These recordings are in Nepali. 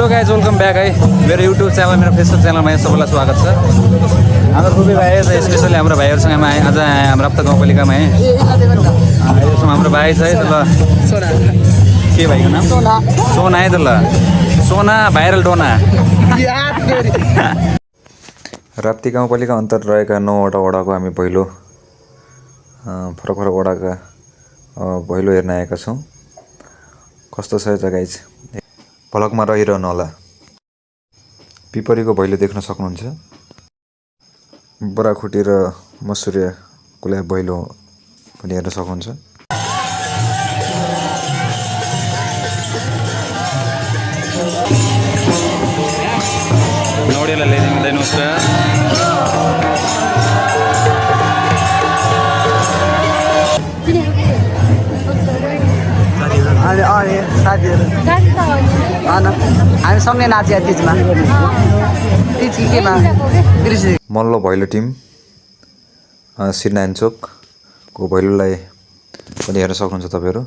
गाइज वेलकम बैक है मेरो युट्युब च्यानल मेरो फेसबुक च्यानलमा सबैलाई स्वागत छ। हाम्रो खुबी भाइ स्पेसली हाम्रो भाइहरूसँग म आज हाम्रो हप्ता गाउँपालिकामा अहिलेसम्म हाम्रो भाइ छ है त ल सोना के भाइको नाम सोना है त ल सोना भाइरल डोना राप्ती गाउँपालिका अन्तर्गत रहेका 9वटा वडाको हामी पहिलो फरक फरक वडाका पहिलो हेर्न आएका छौँ। कस्तो छ त गाइज भ्लगमा रहिरहनु होला। पिपरीको भैलो देख्न सक्नुहुन्छ। बराखुटी र मसुरियाको भैलो पनि हेर्न सक्नुहुन्छ। नौडियालाई ल्याइदिनुहोस् र साथीहरू हामी सँगै नाच्यो तिजमा तिज केमा मल्ल भैलो टिम श्रीनारायण चोकको भैलोलाई पनि हेर्न सक्नुहुन्छ तपाईँहरू।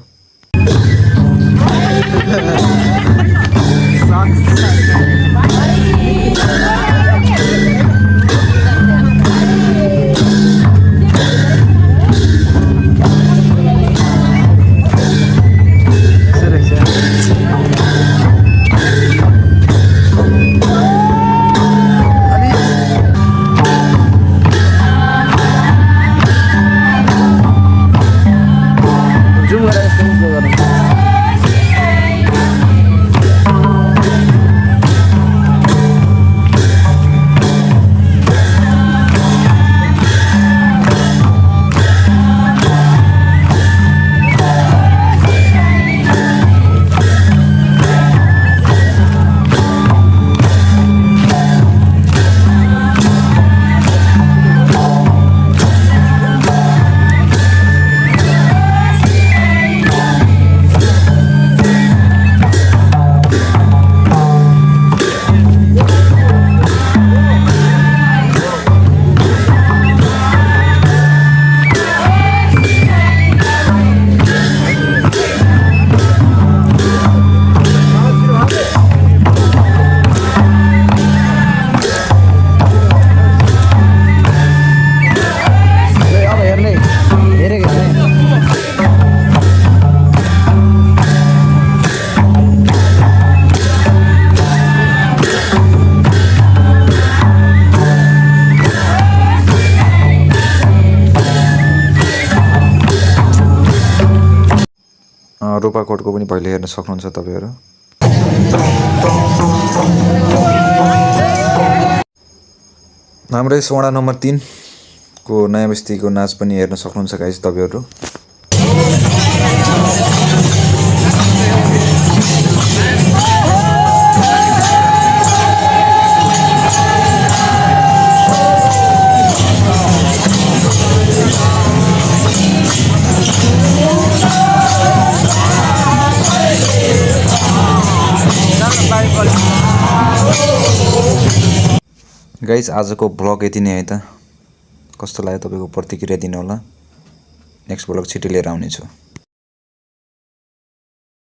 रूपाकोटको पनि भैलो हेर्न सक्नुहुन्छ तपाईँहरू। हाम्रो यस वडा नम्बर 3 को नयाँ बस्तीको नाच पनि हेर्न सक्नुहुन्छ गाइस तपाईँहरू। गाइस आजको भ्लग यति नै है त। कस्तो लाग्यो तपाईँको प्रतिक्रिया दिनु होला। नेक्स्ट भ्लग छिटो लिएर आउनेछु।